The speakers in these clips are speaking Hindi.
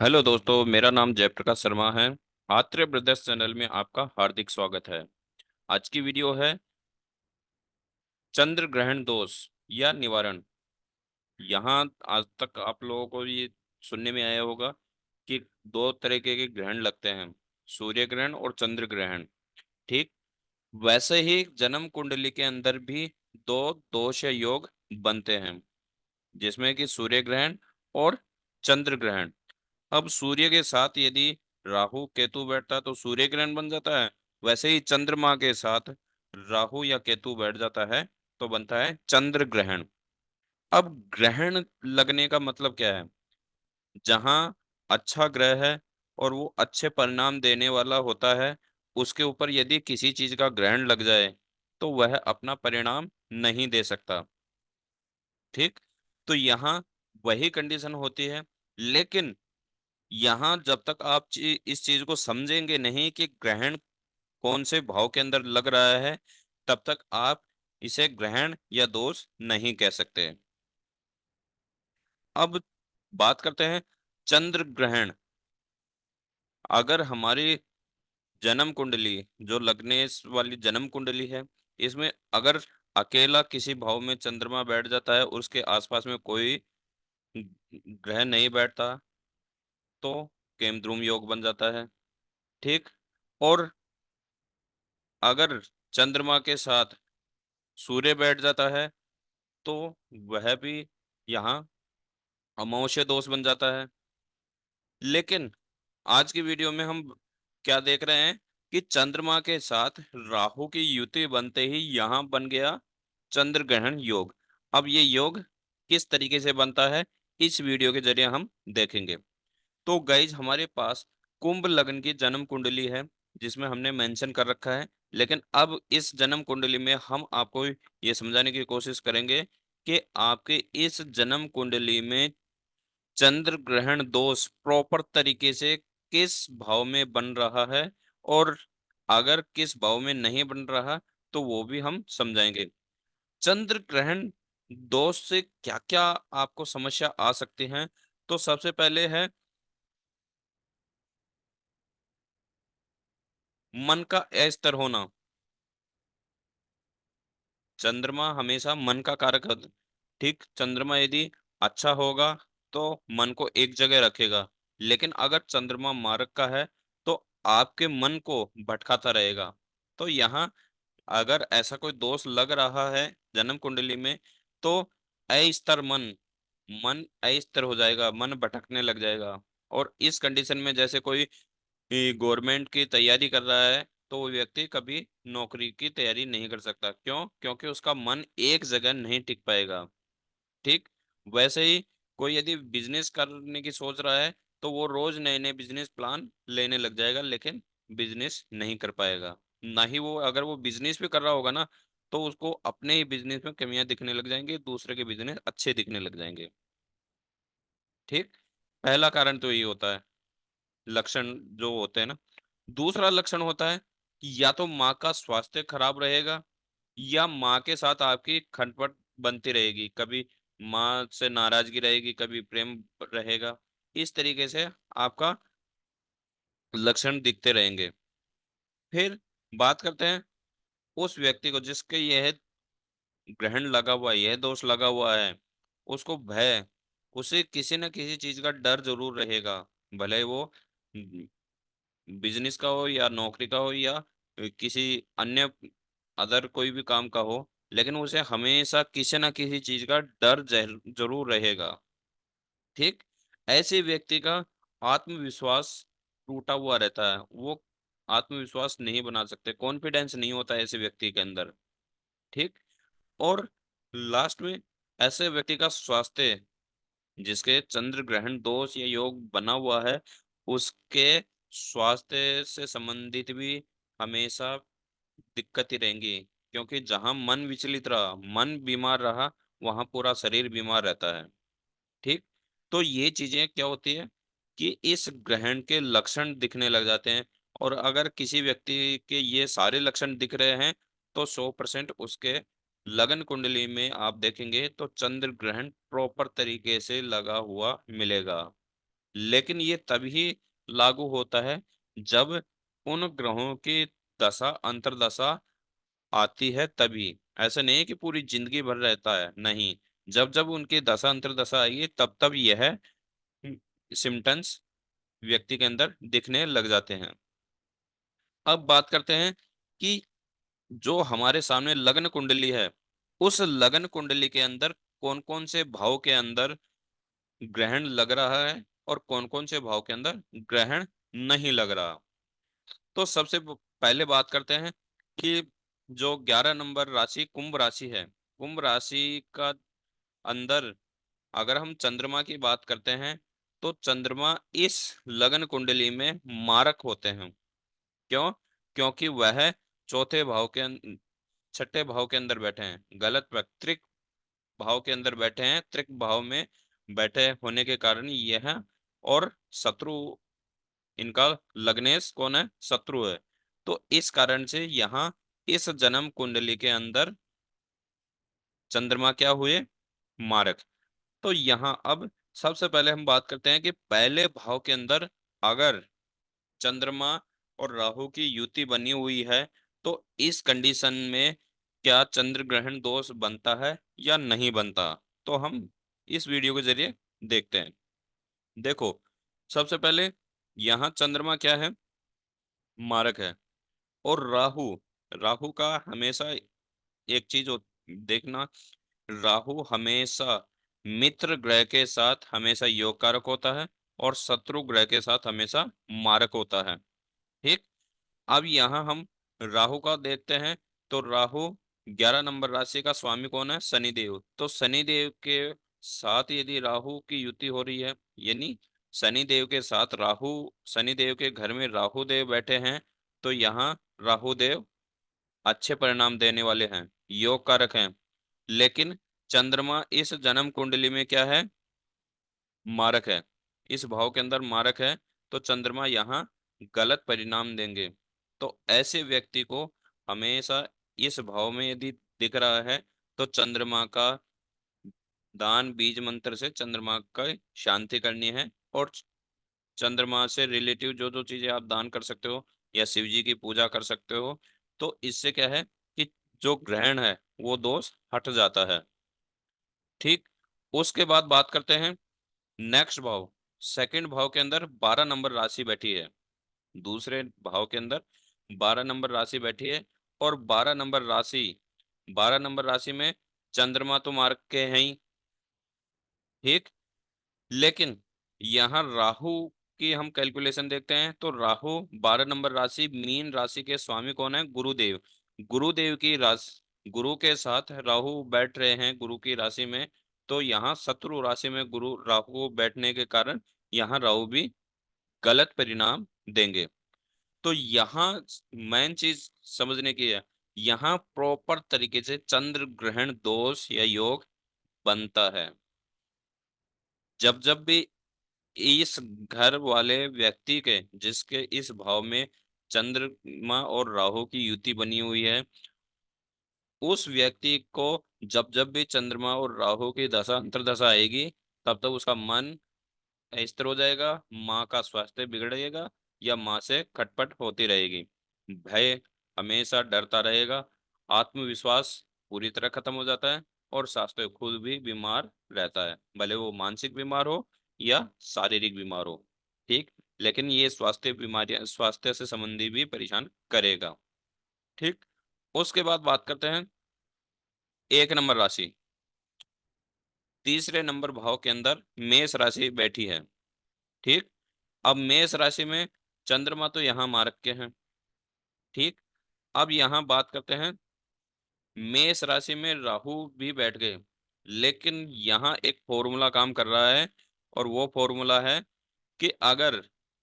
हेलो दोस्तों, मेरा नाम जयप्रकाश शर्मा है। आत्रेय ब्रदर्स चैनल में आपका हार्दिक स्वागत है। आज की वीडियो है चंद्र ग्रहण दोष या निवारण। यहाँ आज तक आप लोगों को ये सुनने में आया होगा कि दो तरीके के ग्रहण लगते हैं, सूर्य ग्रहण और चंद्र ग्रहण। ठीक वैसे ही जन्म कुंडली के अंदर भी दो दोष या योग बनते हैं, जिसमें कि सूर्य ग्रहण और चंद्र ग्रहण। अब सूर्य के साथ यदि राहु केतु बैठता है तो सूर्य ग्रहण बन जाता है। वैसे ही चंद्रमा के साथ राहु या केतु बैठ जाता है तो बनता है चंद्र ग्रहण। अब ग्रहण लगने का मतलब क्या है? जहां अच्छा ग्रह है और वो अच्छे परिणाम देने वाला होता है, उसके ऊपर यदि किसी चीज का ग्रहण लग जाए तो वह अपना परिणाम नहीं दे सकता। ठीक, तो यहाँ वही कंडीशन होती है। लेकिन यहाँ जब तक आप इस चीज को समझेंगे नहीं कि ग्रहण कौन से भाव के अंदर लग रहा है, तब तक आप इसे ग्रहण या दोष नहीं कह सकते। अब बात करते हैं चंद्र ग्रहण। अगर हमारी जन्म कुंडली, जो लगने वाली जन्म कुंडली है, इसमें अगर अकेला किसी भाव में चंद्रमा बैठ जाता है, उसके आसपास में कोई ग्रह नहीं बैठता, तो केमद्रुम योग बन जाता है। ठीक, और अगर चंद्रमा के साथ सूर्य बैठ जाता है तो वह भी यहाँ अमावस्या दोष बन जाता है। लेकिन आज की वीडियो में हम क्या देख रहे हैं कि चंद्रमा के साथ राहु की युति बनते ही यहाँ बन गया चंद्र ग्रहण योग। अब ये योग किस तरीके से बनता है, इस वीडियो के जरिए हम देखेंगे। तो गाइज, हमारे पास कुंभ लग्न की जन्म कुंडली है, जिसमें हमने मेंशन कर रखा है। लेकिन अब इस जन्म कुंडली में हम आपको ये समझाने की कोशिश करेंगे कि आपके इस जन्म कुंडली में चंद्र ग्रहण दोष प्रॉपर तरीके से किस भाव में बन रहा है, और अगर किस भाव में नहीं बन रहा तो वो भी हम समझाएंगे। चंद्र ग्रहण दोष से क्या क्या आपको समस्या आ सकती है? तो सबसे पहले है मन का अस्थिर होना। चंद्रमा हमेशा मन का कारक होता। ठीक, चंद्रमा यदि अच्छा होगा तो मन को एक जगह रखेगा। लेकिन अगर चंद्रमा मारक का है तो आपके मन को भटकाता रहेगा। तो यहाँ अगर ऐसा कोई दोष लग रहा है जन्म कुंडली में, तो अस्थिर मन, मन अस्थिर हो जाएगा, मन भटकने लग जाएगा। और इस कंडीशन में जैसे कोई गवर्नमेंट की तैयारी कर रहा है तो वो व्यक्ति कभी नौकरी की तैयारी नहीं कर सकता। क्यों? क्योंकि उसका मन एक जगह नहीं टिक पाएगा। ठीक, वैसे ही कोई यदि बिजनेस करने की सोच रहा है तो वो रोज नए नए बिजनेस प्लान लेने लग जाएगा, लेकिन बिजनेस नहीं कर पाएगा। ना ही वो, अगर वो बिजनेस भी कर रहा होगा ना, तो उसको अपने ही बिजनेस में कमियां दिखने लग जाएंगी, दूसरे के बिजनेस अच्छे दिखने लग जाएंगे। ठीक, पहला कारण तो ये होता है, लक्षण जो होते हैं ना। दूसरा लक्षण होता है कि या तो माँ का स्वास्थ्य खराब रहेगा, या माँ के साथ आपकी खटपट बनती रहेगी। कभी माँ से नाराजगी रहेगी, कभी प्रेम रहेगा। इस तरीके से आपका लक्षण दिखते रहेंगे। फिर बात करते हैं उस व्यक्ति को जिसके यह ग्रहण लगा हुआ है, यह दोष लगा हुआ है, उसको भय, उसे किसी न किसी चीज का डर जरूर रहेगा। भले वो बिजनेस का हो या नौकरी का हो या किसी अन्य अदर कोई भी काम का हो, लेकिन उसे हमेशा किसी न किसी चीज का डर जरूर रहेगा। ठीक, ऐसे व्यक्ति का आत्मविश्वास टूटा हुआ रहता है। वो आत्मविश्वास नहीं बना सकते, कॉन्फिडेंस नहीं होता ऐसे व्यक्ति के अंदर। ठीक, और लास्ट में ऐसे व्यक्ति का स्वास्थ्य, जिसके चंद्र ग्रहण दोष या योग बना हुआ है, उसके स्वास्थ्य से संबंधित भी हमेशा दिक्कत ही रहेंगी। क्योंकि जहां मन विचलित रहा, मन बीमार रहा, वहां पूरा शरीर बीमार रहता है। ठीक, तो ये चीजें क्या होती है कि इस ग्रहण के लक्षण दिखने लग जाते हैं। और अगर किसी व्यक्ति के ये सारे लक्षण दिख रहे हैं तो 100% उसके लगन कुंडली में आप देखेंगे तो चंद्र ग्रहण प्रॉपर तरीके से लगा हुआ मिलेगा। लेकिन ये तभी लागू होता है जब उन ग्रहों की दशा अंतर्दशा आती है तभी। ऐसा नहीं है कि पूरी जिंदगी भर रहता है, नहीं। जब जब उनकी दशा अंतर्दशा आएगी तब तब यह सिम्टम्स व्यक्ति के अंदर दिखने लग जाते हैं। अब बात करते हैं कि जो हमारे सामने लग्न कुंडली है, उस लग्न कुंडली के अंदर कौन कौन से भाव के अंदर ग्रहण लग रहा है और कौन कौन से भाव के अंदर ग्रहण नहीं लग रहा। तो सबसे पहले बात करते हैं कि जो 11 नंबर राशि कुंभ राशि है, कुंभ राशि का अंदर अगर हम चंद्रमा की बात करते हैं तो चंद्रमा इस लगन कुंडली में मारक होते हैं। क्यों? क्योंकि वह चौथे भाव के छठे भाव के अंदर बैठे हैं, गलत त्रिक भाव के अंदर बैठे हैं, त्रिक भाव में बैठे होने के कारण यह और शत्रु, इनका लग्नेश कौन है? शत्रु है। तो इस कारण से यहाँ इस जन्म कुंडली के अंदर चंद्रमा क्या हुए? मारक। तो यहाँ अब सबसे पहले हम बात करते हैं कि पहले भाव के अंदर अगर चंद्रमा और राहु की युति बनी हुई है तो इस कंडीशन में क्या चंद्र ग्रहण दोष बनता है या नहीं बनता, तो हम इस वीडियो के जरिए देखते हैं। देखो, सबसे पहले यहाँ चंद्रमा क्या है? मारक है। और राहु, राहु का हमेशा एक चीज देखना, राहु हमेशा मित्र ग्रह के साथ हमेशा योग कारक होता है और शत्रु ग्रह के साथ हमेशा मारक होता है। ठीक। अब यहाँ हम राहु का देखते हैं। तो राहु 11 नंबर राशि का स्वामी कौन है? शनिदेव। तो शनिदेव के साथ यदि राहु की युति हो रही है, यानी शनिदेव के साथ राहु, शनिदेव के घर में राहु देव बैठे हैं, तो यहाँ राहु देव अच्छे परिणाम देने वाले हैं, योग कारक हैं। लेकिन चंद्रमा इस जन्म कुंडली में क्या है? मारक है। इस भाव के अंदर मारक है, तो चंद्रमा यहाँ गलत परिणाम देंगे। तो ऐसे व्यक्ति को हमेशा इस भाव में यदि दिख रहा है तो चंद्रमा का दान, बीज मंत्र से चंद्रमा का शांति करनी है। और चंद्रमा से रिलेटिव जो जो चीजें आप दान कर सकते हो या शिव जी की पूजा कर सकते हो, तो इससे क्या है कि जो ग्रहण है वो दोष हट जाता है। ठीक। उसके बाद बात करते हैं नेक्स्ट भाव। सेकंड भाव के अंदर 12 नंबर राशि बैठी है, दूसरे भाव के अंदर 12 नंबर राशि बैठी है। और 12 नंबर राशि, 12 नंबर राशि में चंद्रमा तो मार्ग के हैं ही। ठीक। लेकिन यहाँ राहु की हम कैलकुलेशन देखते हैं तो राहु 12 नंबर राशि मीन राशि के स्वामी कौन है? गुरुदेव। गुरुदेव की राशि, गुरु के साथ राहु बैठ रहे हैं गुरु की राशि में। तो यहाँ शत्रु राशि में गुरु राहु बैठने के कारण यहाँ राहु भी गलत परिणाम देंगे। तो यहाँ मेन चीज समझने की है, यहाँ प्रॉपर तरीके से चंद्र ग्रहण दोष या योग बनता है जब जब भी इस घर वाले व्यक्ति के, जिसके इस भाव में चंद्रमा और राहु की युति बनी हुई है, उस व्यक्ति को जब जब भी चंद्रमा और राहु की दशा अंतर्दशा आएगी तब तक उसका मन स्थिर हो जाएगा, माँ का स्वास्थ्य बिगड़ेगा या माँ से खटपट होती रहेगी, भय हमेशा डरता रहेगा, आत्मविश्वास पूरी तरह खत्म हो जाता है और स्वास्थ्य खुद भी बीमार रहता है, भले वो मानसिक बीमार हो या शारीरिक बीमार हो। ठीक। लेकिन ये स्वास्थ्य बीमारियां, स्वास्थ्य से संबंधी भी परेशान करेगा। ठीक। उसके बाद बात करते हैं एक नंबर राशि, तीसरे नंबर भाव के अंदर मेष राशि बैठी है। ठीक। अब मेष राशि में चंद्रमा तो यहाँ मार्क के हैं। ठीक। अब यहाँ बात करते हैं मेष राशि में राहु भी बैठ गए, लेकिन यहाँ एक फॉर्मूला काम कर रहा है और वो फॉर्मूला है कि अगर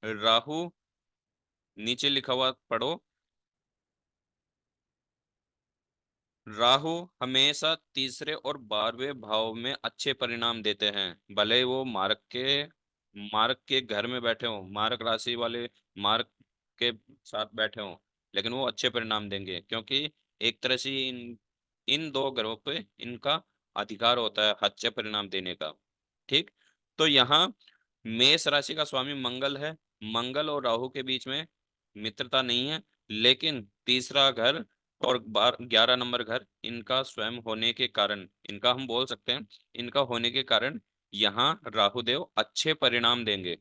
राहु, नीचे लिखा हुआ पढ़ो, राहु हमेशा तीसरे और 12वें भाव में अच्छे परिणाम देते हैं, भले वो मार्क के घर में बैठे हों, मार्क राशि वाले मार्क के साथ बैठे हों, लेकिन वो अच्छे परिणाम देंगे क्योंकि एक तरह से इन दो ग्रहों पे इनका अधिकार होता है अच्छे परिणाम देने का। ठीक। तो यहाँ मेष राशि का स्वामी मंगल है। मंगल और राहु के बीच में मित्रता नहीं है, लेकिन तीसरा घर और 11 नंबर घर इनका स्वयं होने के कारण, इनका हम बोल सकते हैं, इनका होने के कारण यहाँ राहु देव अच्छे परिणाम देंगे।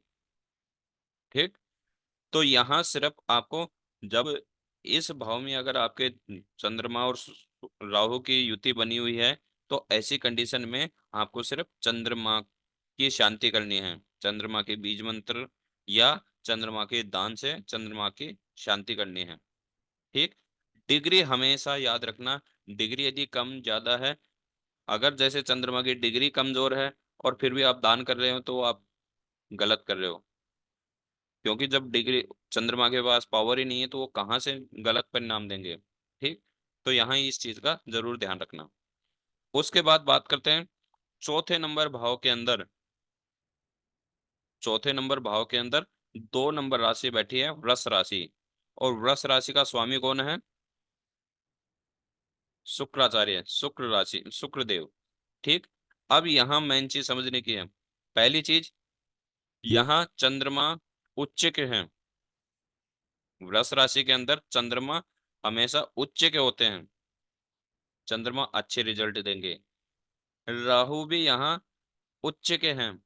ठीक। तो यहाँ सिर्फ आपको, जब इस भाव में अगर आपके चंद्रमा और राहु की युति बनी हुई है, तो ऐसी कंडीशन में आपको सिर्फ चंद्रमा की शांति करनी है। चंद्रमा के बीज मंत्र या चंद्रमा के दान से चंद्रमा की शांति करनी है। ठीक। डिग्री हमेशा याद रखना, डिग्री यदि कम ज्यादा है, अगर जैसे चंद्रमा की डिग्री कमजोर है और फिर भी आप दान कर रहे हो, तो आप गलत कर रहे हो। क्योंकि जब डिग्री, चंद्रमा के पास पावर ही नहीं है, तो वो कहाँ से गलत परिणाम देंगे। ठीक। तो यहाँ इस चीज का जरूर ध्यान रखना। उसके बाद बात करते हैं चौथे नंबर भाव के अंदर। चौथे नंबर भाव के अंदर 2 नंबर राशि बैठी है, वृष राशि। और वृष राशि का स्वामी कौन है? शुक्राचार्य, शुक्र राशि, शुक्रदेव। ठीक। अब यहाँ मेन चीज समझने की है। पहली चीज, यहाँ चंद्रमा उच्च के हैं। वृष राशि के अंदर चंद्रमा हमेशा उच्च के होते हैं। चंद्रमा अच्छे रिजल्ट देंगे। राहु भी यहाँ उच्च के हैं,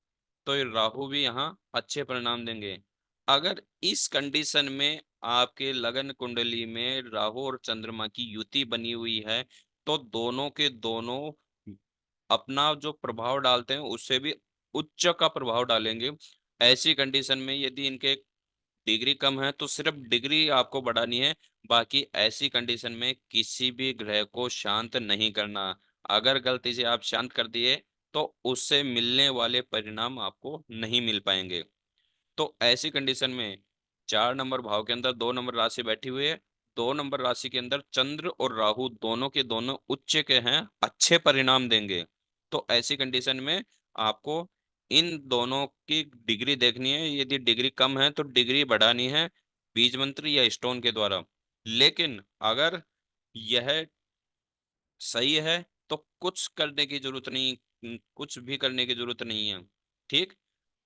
तो ये राहु भी यहाँ अच्छे परिणाम देंगे। अगर इस कंडीशन में आपके लगन कुंडली में राहु और चंद्रमा की युति बनी हुई है, तो दोनों के दोनों अपना जो प्रभाव डालते हैं उससे भी उच्च का प्रभाव डालेंगे। ऐसी कंडीशन में यदि इनके डिग्री कम है, तो सिर्फ डिग्री आपको बढ़ानी है। बाकी ऐसी कंडीशन में किसी भी ग्रह को शांत नहीं करना। अगर गलती से आप शांत कर दिए, तो उससे मिलने वाले परिणाम आपको नहीं मिल पाएंगे। तो ऐसी कंडीशन में 4 नंबर भाव के अंदर 2 नंबर राशि बैठी हुई है। 2 नंबर राशि के अंदर चंद्र और राहु दोनों के दोनों उच्च के हैं, अच्छे परिणाम देंगे। तो ऐसी कंडीशन में आपको इन दोनों की डिग्री देखनी है। यदि डिग्री कम है, तो डिग्री बढ़ानी है बीज मंत्र या स्टोन के द्वारा। लेकिन अगर यह सही है, तो कुछ करने की जरूरत नहीं, कुछ भी करने की जरूरत नहीं है। ठीक।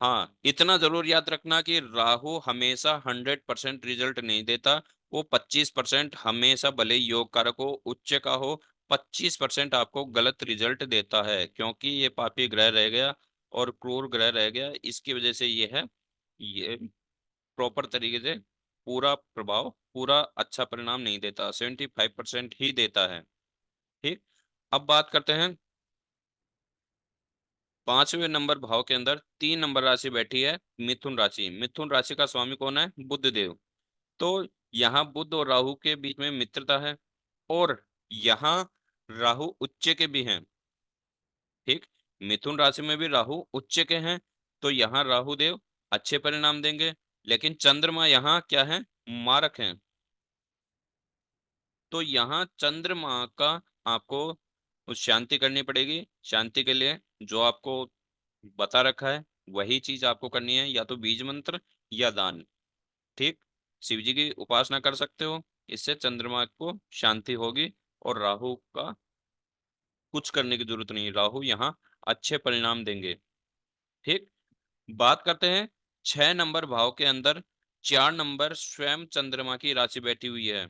हाँ, इतना जरूर याद रखना कि राहु हमेशा 100% रिजल्ट नहीं देता। वो 25% हमेशा, भले ही योग कारक हो, उच्च का हो, 25% आपको गलत रिजल्ट देता है, क्योंकि ये पापी ग्रह रह गया और क्रूर ग्रह रह गया। इसकी वजह से ये प्रॉपर तरीके से पूरा प्रभाव, पूरा अच्छा परिणाम नहीं देता, 75% ही देता है। ठीक। अब बात करते हैं 5वें नंबर भाव के अंदर 3 नंबर राशि बैठी है, मिथुन राशि। मिथुन राशि का स्वामी कौन है? बुध देव। तो यहाँ बुध और राहु के बीच में मित्रता है, और यहाँ राहु उच्च के भी हैं। ठीक। मिथुन राशि में भी राहु उच्च के हैं, तो यहाँ राहु देव अच्छे परिणाम देंगे। लेकिन चंद्रमा यहाँ क्या है? मारक हैं। तो यहाँ चंद्रमा का आपको उस शांति करनी पड़ेगी। शांति के लिए जो आपको बता रखा है वही चीज आपको करनी है, या तो बीज मंत्र या दान। ठीक। शिव जी की उपासना कर सकते हो, इससे चंद्रमा को शांति होगी। और राहु का कुछ करने की जरूरत नहीं, राहु यहाँ अच्छे परिणाम देंगे। ठीक। बात करते हैं 6 नंबर भाव के अंदर 4 नंबर स्वयं चंद्रमा की राशि बैठी हुई है।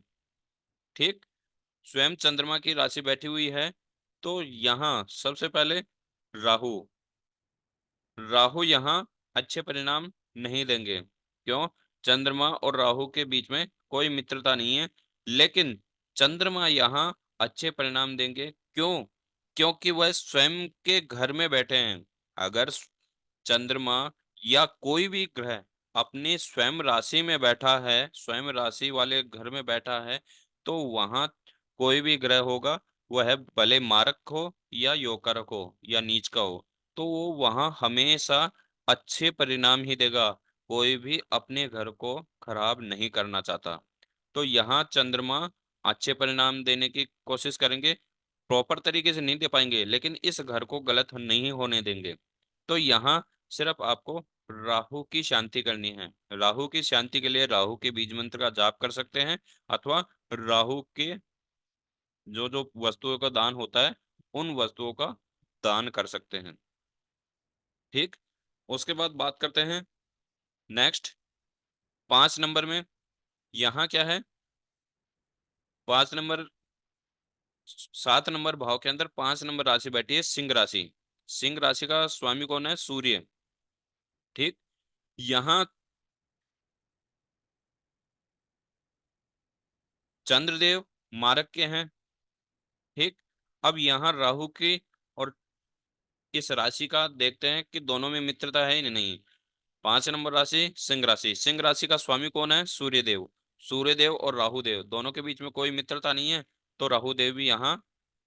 ठीक। स्वयं चंद्रमा की राशि बैठी हुई है, तो यहाँ सबसे पहले राहु, राहु यहाँ अच्छे परिणाम नहीं देंगे। क्यों? चंद्रमा और राहु के बीच में कोई मित्रता नहीं है। लेकिन चंद्रमा यहाँ अच्छे परिणाम देंगे। क्यों? क्योंकि वह स्वयं के घर में बैठे हैं। अगर चंद्रमा या कोई भी ग्रह अपनी स्वयं राशि में बैठा है, स्वयं राशि वाले घर में बैठा है, तो वहां कोई भी ग्रह होगा, वह भले मारक हो या योगकारक हो या नीच का हो, तो वो वहां हमेशा अच्छे परिणाम ही देगा। कोई भी अपने घर को खराब नहीं करना चाहता। तो यहाँ चंद्रमा अच्छे परिणाम देने की कोशिश करेंगे। प्रॉपर तरीके से नहीं दे पाएंगे, लेकिन इस घर को गलत नहीं होने देंगे। तो यहाँ सिर्फ आपको राहु की शांति करनी है। राहु की शांति के लिए राहु के बीज मंत्र का जाप कर सकते हैं, अथवा राहु के जो जो वस्तुओं का दान होता है, उन वस्तुओं का दान कर सकते हैं। ठीक। उसके बाद बात करते हैं नेक्स्ट 5 नंबर में। यहाँ क्या है, 5 नंबर, 7 नंबर भाव के अंदर 5 नंबर राशि बैठी है सिंह राशि। सिंह राशि का स्वामी कौन है, सूर्य। ठीक। यहाँ चंद्रदेव मारक के हैं। ठीक। अब यहाँ राहु की और इस राशि का देखते हैं कि दोनों में मित्रता है या नहीं। 5 नंबर राशि सिंह राशि, सिंह राशि का स्वामी कौन है, सूर्यदेव। सूर्यदेव और राहुदेव दोनों के बीच में कोई मित्रता नहीं है, तो राहुदेव भी यहाँ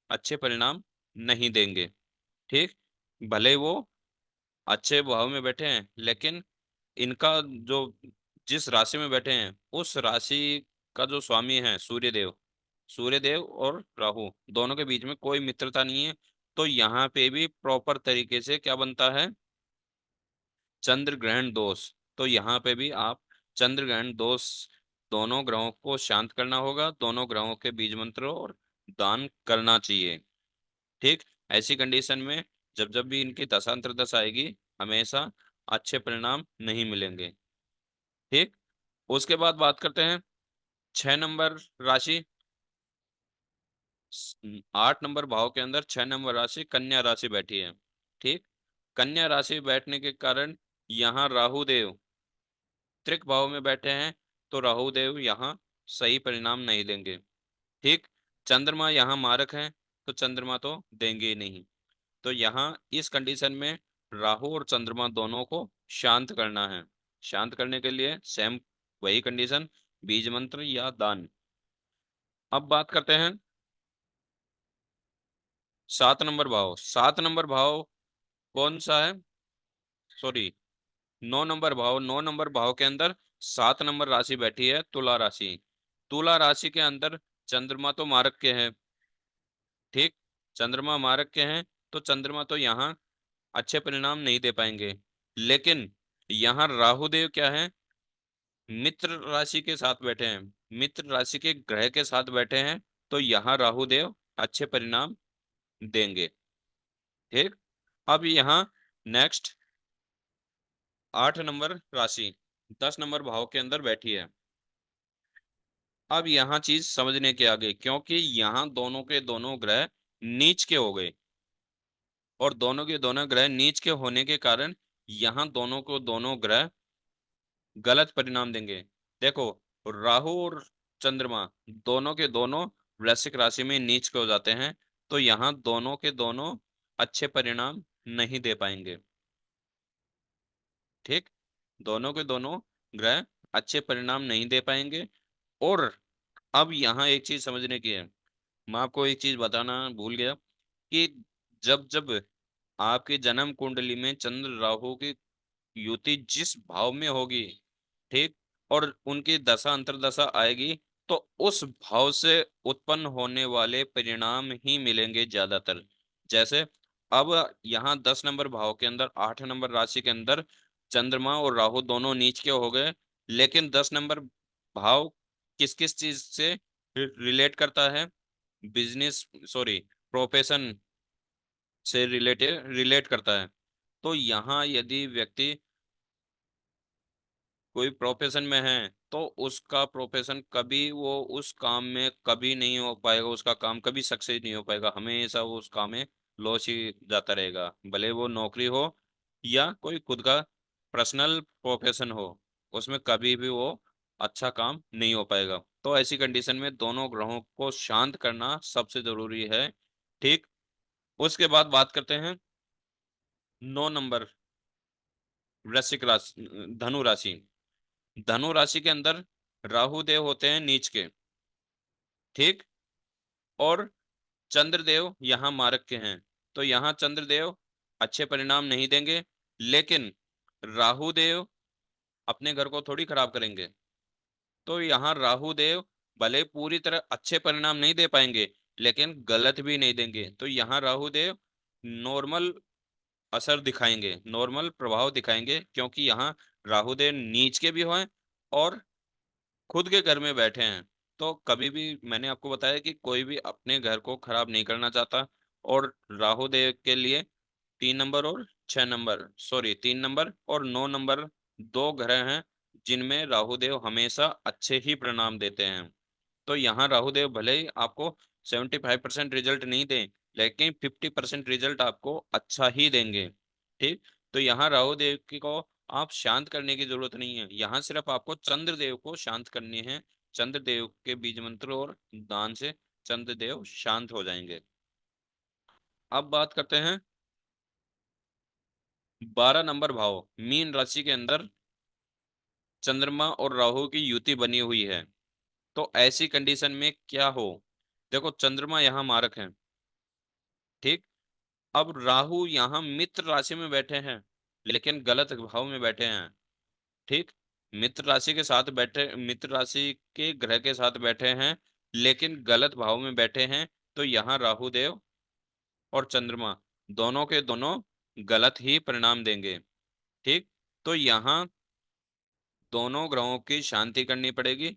अच्छे परिणाम नहीं देंगे। ठीक। भले वो अच्छे भाव में बैठे हैं, लेकिन इनका जो जिस राशि में बैठे हैं उस राशि का जो स्वामी है सूर्यदेव, सूर्यदेव और राहु दोनों के बीच में कोई मित्रता नहीं है। तो यहाँ पे भी प्रॉपर तरीके से क्या बनता है, चंद्र ग्रहण दोष। तो यहाँ पे भी आप चंद्र ग्रहण दोष, दोनों ग्रहों को शांत करना होगा, दोनों ग्रहों के बीज मंत्रों और दान करना चाहिए। ठीक। ऐसी कंडीशन में जब जब भी इनकी दशांतर दशा आएगी, हमेशा अच्छे परिणाम नहीं मिलेंगे। ठीक। उसके बाद बात करते हैं 6 नंबर राशि। 8 नंबर भाव के अंदर 6 नंबर राशि कन्या राशि बैठी है। ठीक। कन्या राशि बैठने के कारण यहाँ राहु देव त्रिक भाव में बैठे हैं, तो राहु देव यहाँ सही परिणाम नहीं देंगे। ठीक। चंद्रमा यहाँ मारक है, तो चंद्रमा तो देंगे ही नहीं। तो यहाँ इस कंडीशन में राहु और चंद्रमा दोनों को शांत करना है। शांत करने के लिए सेम वही कंडीशन, बीज मंत्र या दान। अब बात करते हैं 7 नंबर भाव। 7 नंबर भाव कौन सा है, सॉरी, 9 नंबर भाव। 9 नंबर भाव के अंदर 7 नंबर राशि बैठी है तुला राशि। तुला राशि के अंदर चंद्रमा तो मारक के हैं। ठीक। चंद्रमा मारक के हैं, तो चंद्रमा तो यहाँ अच्छे परिणाम नहीं दे पाएंगे। लेकिन यहाँ राहु देव क्या है, मित्र राशि के साथ बैठे हैं, मित्र राशि के ग्रह के साथ बैठे हैं, तो यहाँ राहु देव अच्छे परिणाम देंगे। ठीक। अब यहाँ नेक्स्ट 8 नंबर राशि 10 नंबर भाव के अंदर बैठी है। अब यहाँ चीज समझने के आगे, क्योंकि यहाँ दोनों के दोनों ग्रह नीच के हो गए, और दोनों के दोनों ग्रह नीच के होने के कारण यहाँ दोनों को दोनों ग्रह गलत परिणाम देंगे। देखो, राहु और चंद्रमा दोनों के दोनों वृश्चिक राशि में नीच के हो जाते हैं, तो यहाँ दोनों के दोनों अच्छे परिणाम नहीं दे पाएंगे। ठीक। दोनों के दोनों ग्रह अच्छे परिणाम नहीं दे पाएंगे। और अब यहाँ एक चीज समझने की है, मैं आपको एक चीज बताना भूल गया कि जब जब आपकी जन्म कुंडली में चंद्र राहु की युति जिस भाव में होगी, ठीक, और उनकी दशा अंतर्दशा आएगी, तो उस भाव से उत्पन्न होने वाले परिणाम ही मिलेंगे ज्यादातर। जैसे अब यहाँ 10 नंबर भाव के अंदर 8 नंबर राशि के अंदर चंद्रमा और राहु दोनों नीच के हो गए, लेकिन 10 नंबर भाव किस किस चीज से रिलेट करता है, बिजनेस, सॉरी, प्रोफेशन से रिलेट करता है। तो यहाँ यदि व्यक्ति कोई प्रोफेशन में है, तो उसका प्रोफेशन कभी वो उस काम में कभी नहीं हो पाएगा, उसका काम कभी सक्सेस नहीं हो पाएगा, हमेशा वो उस काम में लॉस ही जाता रहेगा। भले वो नौकरी हो या कोई खुद का पर्सनल प्रोफेशन हो, उसमें कभी भी वो अच्छा काम नहीं हो पाएगा। तो ऐसी कंडीशन में दोनों ग्रहों को शांत करना सबसे जरूरी है। ठीक। उसके बाद बात करते हैं 9 नंबर वृश्चिक राशि, धनु राशि। धनु राशि के अंदर राहु देव होते हैं नीच के। ठीक। और चंद्रदेव यहाँ मारक के हैं, तो यहाँ चंद्रदेव अच्छे परिणाम नहीं देंगे, लेकिन राहु देव अपने घर को थोड़ी खराब करेंगे। तो यहाँ राहु देव भले पूरी तरह अच्छे परिणाम नहीं दे पाएंगे, लेकिन गलत भी नहीं देंगे। तो यहाँ राहु देव नॉर्मल असर दिखाएंगे, नॉर्मल प्रभाव दिखाएंगे, क्योंकि यहाँ राहु देव नीच के भी हैं और खुद के घर में बैठे हैं। तो कभी भी मैंने आपको बताया कि कोई भी अपने घर को खराब नहीं करना चाहता, और राहु देव के लिए 3 नंबर और 6 नंबर, सॉरी 3 नंबर और 9 नंबर, दो ग्रह हैं जिनमें राहु देव हमेशा अच्छे ही परिणाम देते हैं। तो यहाँ राहु देव भले ही आपको 75% रिजल्ट नहीं दें, लेकिन 50% रिजल्ट आपको अच्छा ही देंगे। ठीक। तो यहाँ राहु देव की को आप शांत करने की जरूरत नहीं है, यहाँ सिर्फ आपको चंद्रदेव को शांत करनी है। चंद्रदेव के बीज मंत्र और दान से चंद्रदेव शांत हो जाएंगे। अब बात करते हैं 12 नंबर भाव, मीन राशि के अंदर चंद्रमा और राहु की युति बनी हुई है। तो ऐसी कंडीशन में क्या हो। देखो चंद्रमा यहाँ मारक है। ठीक। अब राहु यहाँ मित्र राशि में बैठे हैं, लेकिन गलत भाव में बैठे हैं। ठीक। मित्र राशि के साथ बैठे, मित्र राशि के ग्रह के साथ बैठे हैं, लेकिन गलत भाव में बैठे हैं। तो यहाँ राहु देव और चंद्रमा दोनों के दोनों गलत ही परिणाम देंगे। ठीक। तो यहाँ दोनों ग्रहों की शांति करनी पड़ेगी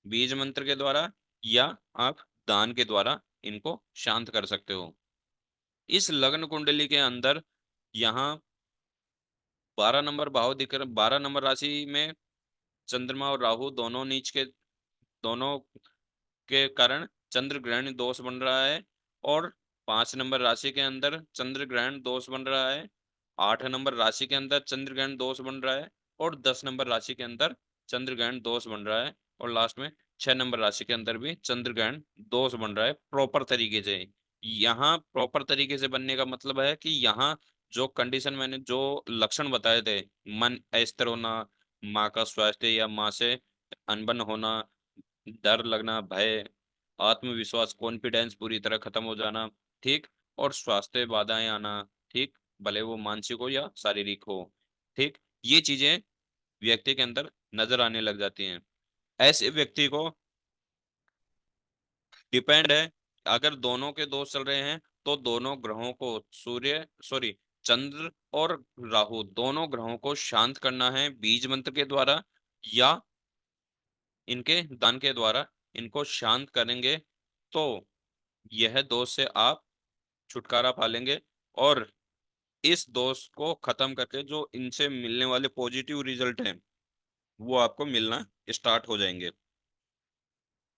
बीज मंत्र के द्वारा, या आप दान के द्वारा इनको शांत कर सकते हो। इस लग्न कुंडली के अंदर यहाँ 12 नंबर भाव दिख रहा, 12 नंबर राशि में चंद्रमा और राहु दोनों नीच के, दोनों के कारण चंद्र ग्रहण दोष बन रहा है। और 5 नंबर राशि के अंदर चंद्र ग्रहण दोष बन रहा है। 8 नंबर राशि के अंदर चंद्र ग्रहण दोष बन रहा है। और 10 नंबर राशि के अंदर चंद्र ग्रहण दोष बन रहा है। और लास्ट में 6 नंबर राशि के अंदर भी चंद्र ग्रहण दोष बन रहा है प्रॉपर तरीके से। यहाँ प्रॉपर तरीके से बनने का मतलब है कि यहाँ जो कंडीशन मैंने जो लक्षण बताए थे, मन अस्थिर होना, माँ का स्वास्थ्य या माँ से अनबन होना, डर लगना, भय, आत्मविश्वास, कॉन्फिडेंस पूरी तरह खत्म हो जाना। ठीक। और स्वास्थ्य बाधाएं आना। ठीक। भले वो मानसिक हो या शारीरिक हो। ठीक। ये चीजें व्यक्ति के अंदर नजर आने लग जाती हैं। ऐसे व्यक्ति को डिपेंड है, अगर दोनों के दोष चल रहे हैं तो दोनों ग्रहों को, सूर्य सॉरी चंद्र और राहु दोनों ग्रहों को शांत करना है बीज मंत्र के द्वारा, या इनके दान के द्वारा इनको शांत करेंगे तो यह दोष से आप छुटकारा पा लेंगे। और इस दोष को खत्म करके जो इनसे मिलने वाले पॉजिटिव रिजल्ट हैं वो आपको मिलना स्टार्ट हो जाएंगे।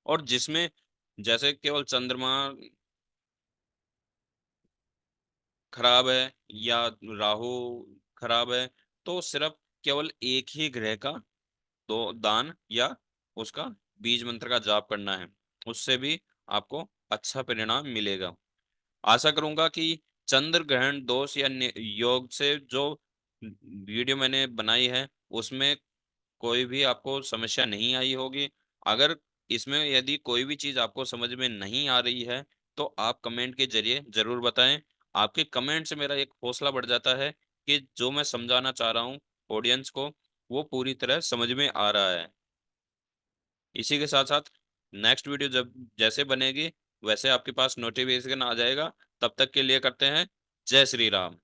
और जिसमें जैसे केवल चंद्रमा खराब है या राहु खराब है, तो सिर्फ केवल एक ही ग्रह का दो दान या उसका बीज मंत्र का जाप करना है, उससे भी आपको अच्छा परिणाम मिलेगा। आशा करूंगा कि चंद्र ग्रहण दोष या योग से जो वीडियो मैंने बनाई है उसमें कोई भी आपको समस्या नहीं आई होगी। अगर इसमें यदि कोई भी चीज आपको समझ में नहीं आ रही है तो आप कमेंट के जरिए जरूर बताएं। आपके कमेंट से मेरा एक हौसला बढ़ जाता है कि जो मैं समझाना चाह रहा हूँ ऑडियंस को वो पूरी तरह समझ में आ रहा है। इसी के साथ साथ नेक्स्ट वीडियो जब जैसे बनेगी वैसे आपके पास नोटिफिकेशन आ जाएगा। तब तक के लिए करते हैं जय श्री राम।